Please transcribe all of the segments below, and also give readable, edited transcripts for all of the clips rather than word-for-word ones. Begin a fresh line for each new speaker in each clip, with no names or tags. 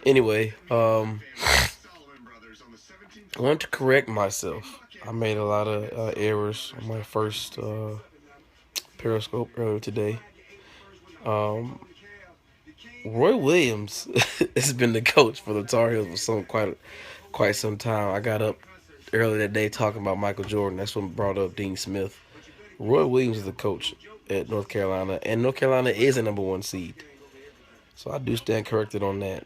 Anyway, I want to correct myself. I made a lot of errors on my first Periscope earlier today. Um, Roy Williams has been the coach for the Tar Heels for quite some time. I got up earlier that day talking about Michael Jordan. That's what brought up Dean Smith. Roy Williams is the coach at North Carolina, and North Carolina is a number one seed. So I do stand corrected on that.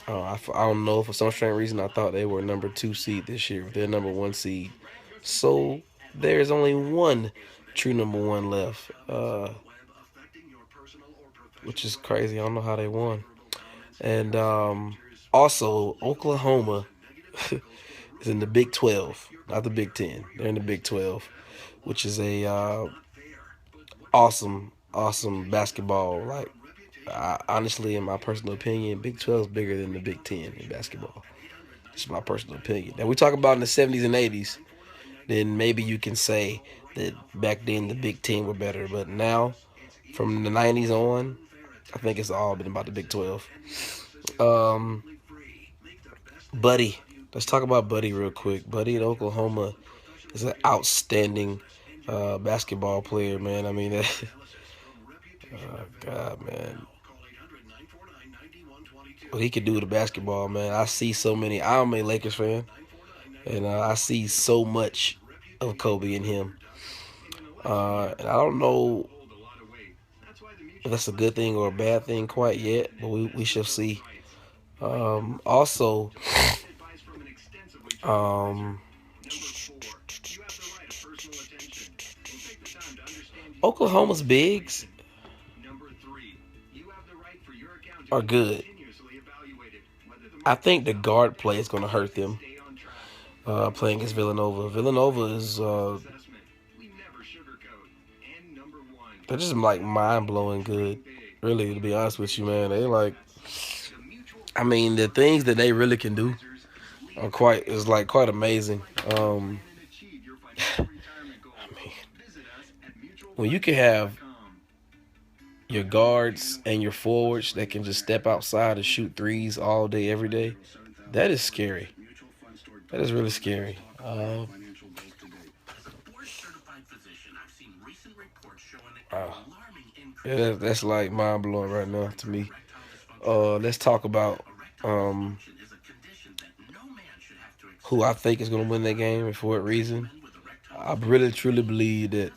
I don't know, for some strange reason I thought they were number two seed this year. They're number one seed. So there's only one true number one left, which is crazy. I don't know how they won. And also, Oklahoma is in the Big 12, not the Big 10. They're in the Big 12, which is a awesome basketball. Like, honestly, in my personal opinion, Big 12 is bigger than the Big 10 in basketball. It's my personal opinion. Now, we talk about in the 70s and 80s, then maybe you can say that back then the Big 10 were better. But now, from the 90s on, I think it's all been about the Big 12. Um, Buddy. Let's talk about Buddy real quick. Buddy at Oklahoma is an outstanding basketball player, man. I mean, oh, God, man. What he could do with the basketball, man. I see so many. I'm a Lakers fan, and I see so much of Kobe in him. And I don't know if that's a good thing or a bad thing quite yet, but we shall see. Also, um, Oklahoma's bigs are good. I think the guard play is going to hurt them playing against Villanova. Villanova is they're just like mind blowing good. Really, to be honest with you, man, they like. I mean, the things that they really can do are quite amazing. I mean, when you can have your guards and your forwards that can just step outside and shoot threes all day, every day, that is scary. That is really scary. Uh, yeah, that's like mind blowing right now to me. Let's talk about um, who I think is going to win that game and for what reason. I really truly believe that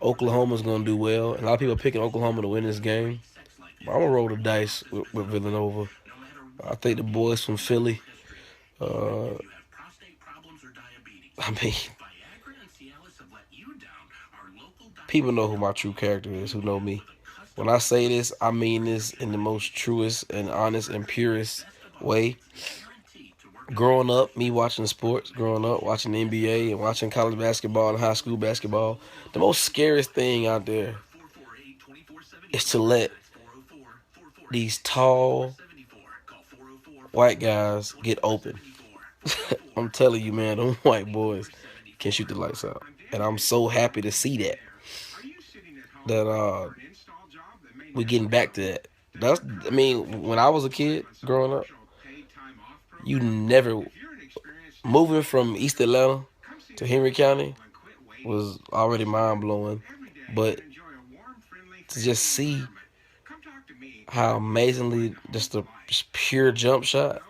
Oklahoma's going to do well. And a lot of people are picking Oklahoma to win this game. But I'm going to roll the dice with Villanova. I think the boys from Philly, uh, I mean, people know who my true character is, who know me. When I say this, I mean this in the most truest and honest and purest way. Growing up, me watching sports, growing up watching the NBA and watching college basketball and high school basketball, the most scariest thing out there is to let these tall white guys get open. I'm telling you, man, them white boys can shoot the lights out, and I'm so happy to see that we getting back to that. I mean, when I was a kid growing up, you never moving from East Atlanta to Henry County was already mind blowing, but to just see how amazingly just pure jump shot,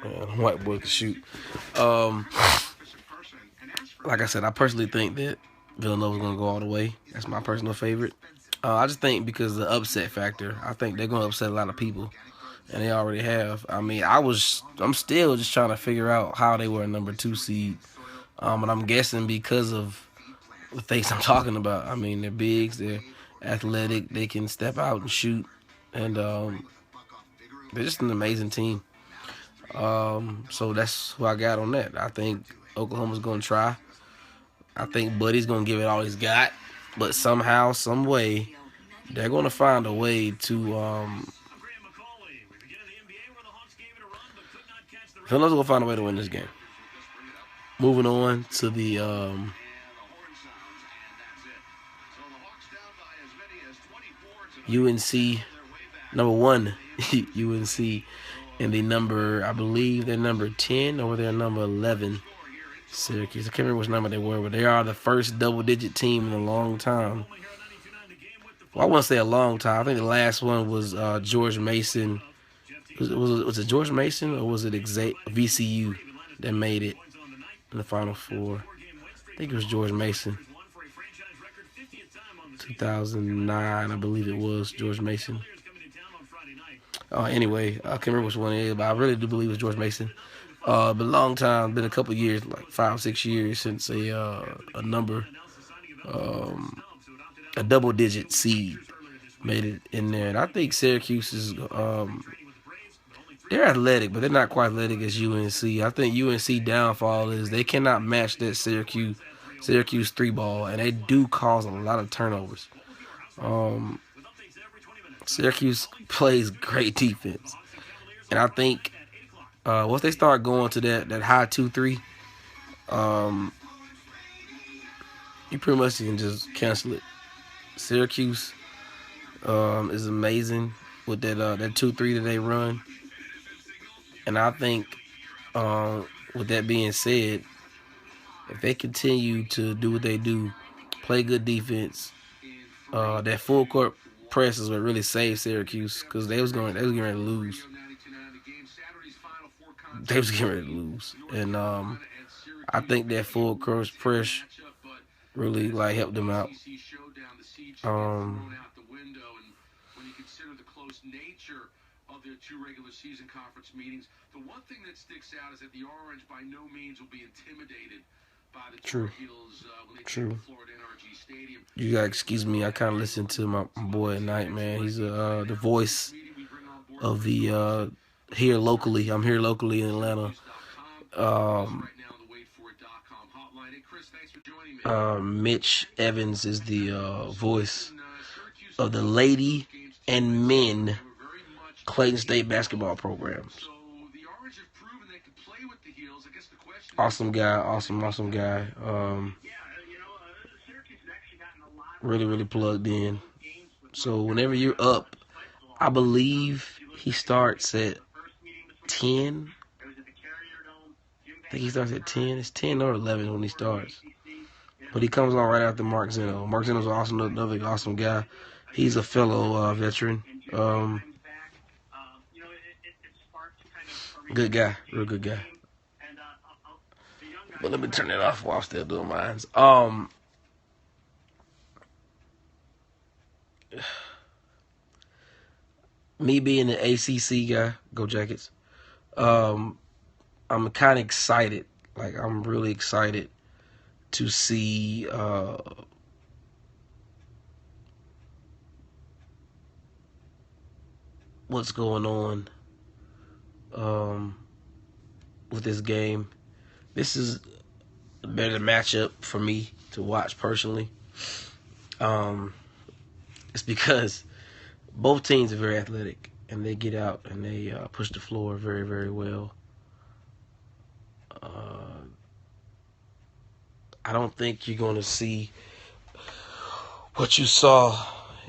man, white boy can shoot. Um, like I said, I personally think that Villanova's gonna go all the way. That's my personal favorite. I just think because of the upset factor, I think they're gonna upset a lot of people, and they already have. I mean, I'm still just trying to figure out how they were a number two seed, and I'm guessing because of the things I'm talking about. I mean, they're bigs, they're athletic, they can step out and shoot, and they're just an amazing team. So that's who I got on that. I think Oklahoma's gonna try. I think Buddy's gonna give it all he's got, but somehow, some way, they're gonna find a way to. Villanova's gonna find a way to win this game. Moving on to the UNC number one UNC and I believe they're number 10 or they're number 11. Syracuse. I can't remember which number they were, but they are the first double-digit team in a long time. Well, I wouldn't say a long time. I think the last one was George Mason. Was it George Mason or was it VCU that made it in the Final Four? I think it was George Mason. 2009, I believe it was George Mason. Anyway, I can't remember which one it is, but I really do believe it was George Mason. But a long time, been a couple years, like 5 6 years since a number, a double-digit seed made it in there. And I think Syracuse is they're athletic, but they're not quite athletic as UNC. I think UNC downfall is they cannot match that Syracuse three ball, and they do cause a lot of turnovers. Syracuse plays great defense, and I think once they start going to that high 2-3, you pretty much can just cancel it. Syracuse is amazing with that 2-3 that they run, and I think with that being said, if they continue to do what they do, play good defense, that full court press is what really saved Syracuse because they was getting ready to lose. They was getting ready to lose, and I think that full court press really helped them out. Of their 2 regular season conference meetings. The one thing that sticks out is that the Orange by no means will be intimidated by the Tar Heels when they take the Florida NRG Stadium. You gotta excuse me, I kind of listen to my boy at night, man. He's the voice of the here locally. I'm here locally in Atlanta. Mitch Evans is the voice of the lady and men Clayton State basketball programs. Awesome guy, awesome guy. Really plugged in. So whenever you're up, I believe he starts at 10. I think he starts at 10. It's 10 or 11 when he starts. But he comes on right after Mark Zeno. Mark Zeno's another awesome guy. He's a fellow veteran. Good guy, real good guy. But let me turn it off while I'm still doing mine. Me being an ACC guy, go Jackets. I'm kind of excited. I'm really excited to see what's going on with this game. This is a better matchup for me to watch personally. It's because both teams are very athletic and they get out and they push the floor very well. I don't think you're going to see what you saw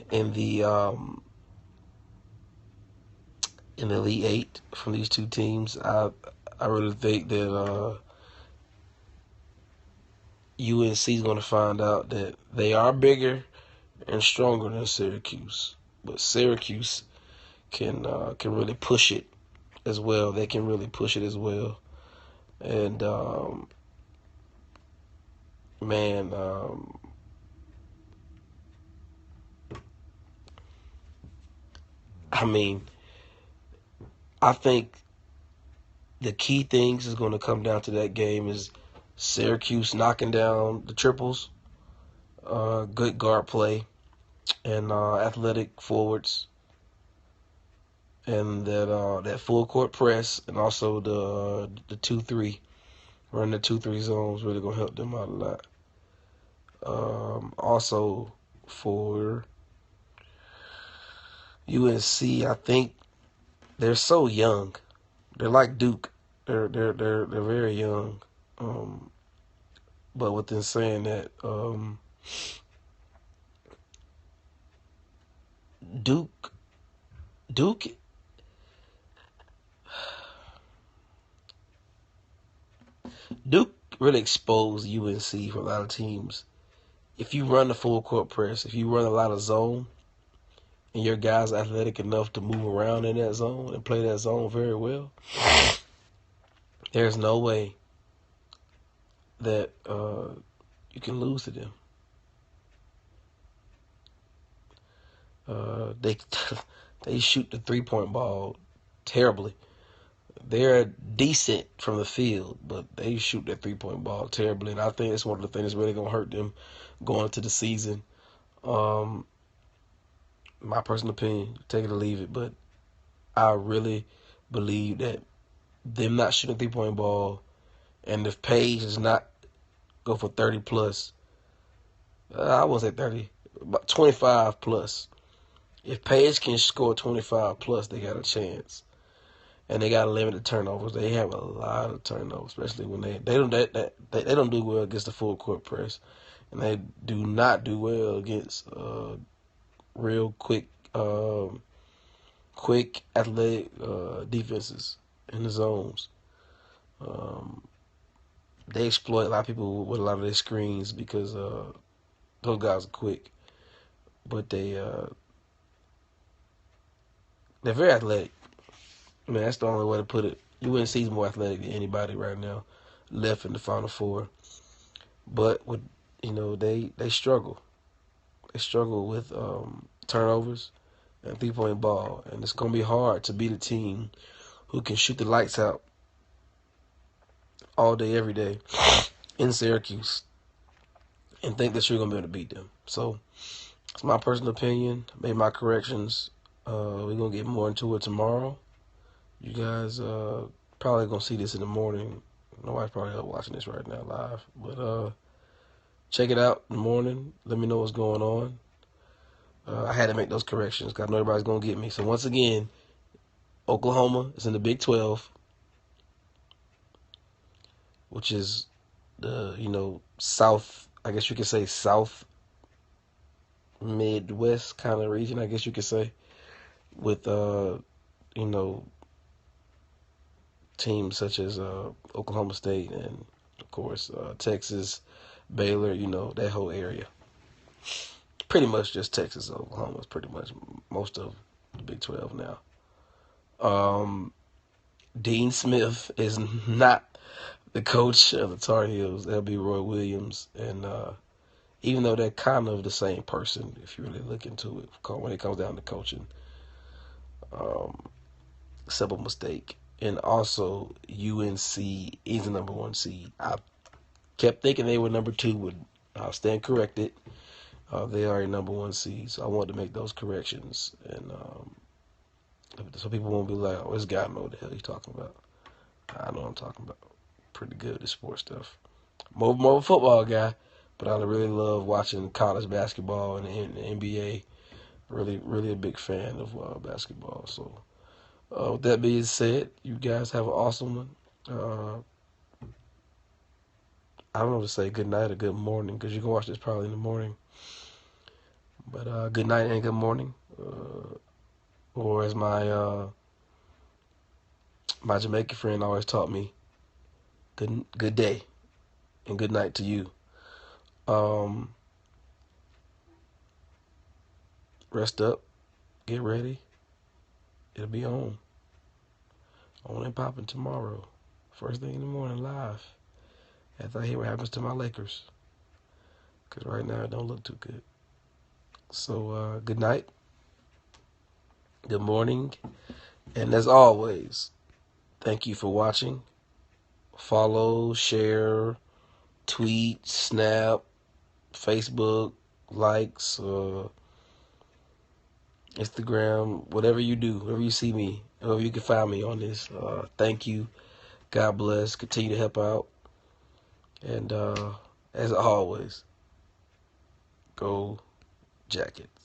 in the Elite Eight from these two teams. I really think that UNC is going to find out that they are bigger and stronger than Syracuse, but Syracuse can really push it as well. They can really push it as well, and man. I think the key things is going to come down to that game is Syracuse knocking down the triples, good guard play, and athletic forwards, and that full court press, and also the 2-3, running the 2-3 zones really gonna help them out a lot. Also for UNC, I think they're so young. They're like Duke. They're very young. But within saying that, Duke, Duke really exposed UNC for a lot of teams. If you run the full court press, if you run a lot of zone, and your guys are athletic enough to move around in that zone and play that zone very well, there's no way that you can lose to them. They shoot the 3-point ball terribly. They're decent from the field, but they shoot that 3-point ball terribly, and I think it's one of the things that's really gonna hurt them going into the season. My personal opinion, take it or leave it, but I really believe that them not shooting 3-point ball, and if Page does not go for 30 plus, I won't say 30, but 25 plus. If Page can score 25 plus, they got a chance. And they got to limit the turnovers. They have a lot of turnovers, especially when they don't do well against the full court press, and they do not do well against real quick athletic defenses in the zones. They exploit a lot of people with a lot of their screens because those guys are quick, but they're very athletic. I mean, that's the only way to put it. UNC is more athletic than anybody right now left in the Final Four. But with they struggle. They struggle with turnovers and 3-point ball, and it's gonna be hard to beat a team who can shoot the lights out all day, every day in Syracuse, and think that you're gonna be able to beat them. So it's my personal opinion. Made my corrections. We're gonna get more into it tomorrow. You guys probably gonna see this in the morning. Nobody's probably up watching this right now live, but check it out in the morning. Let me know what's going on. I had to make those corrections because I know everybody's gonna get me. So once again, Oklahoma is in the Big 12, which is the South. I guess you could say South Midwest kind of region. I guess you could say with teams such as Oklahoma State and, of course, Texas, Baylor, that whole area. Pretty much just Texas, Oklahoma is pretty much most of the Big 12 now. Dean Smith is not the coach of the Tar Heels. That'll be Roy Williams. And even though they're kind of the same person, if you really look into it, when it comes down to coaching, simple mistake. And also, UNC is the number 1 seed. I kept thinking they were number 2, but I'll stand corrected. They are a number 1 seed, so I wanted to make those corrections. And so people won't be like, oh, this guy know what the hell he's talking about. I know what I'm talking about. Pretty good at this sports stuff. More of a football guy, but I really love watching college basketball and the NBA. Really, really a big fan of basketball. So, with that being said, you guys have an awesome one. I don't know if to say good night or good morning because you can watch this probably in the morning. But good night and good morning. Or as my Jamaican friend always taught me, good day and good night to you. Rest up, get ready. It'll be on and popping tomorrow, first thing in the morning, live. After I hear what happens to my Lakers, because right now it don't look too good. So good night, good morning, and as always, thank you for watching. Follow, share, tweet, snap, Facebook, likes, Instagram, whatever you do, wherever you see me, wherever you can find me on this. Thank you. God bless. Continue to help out. And as always, go Jackets.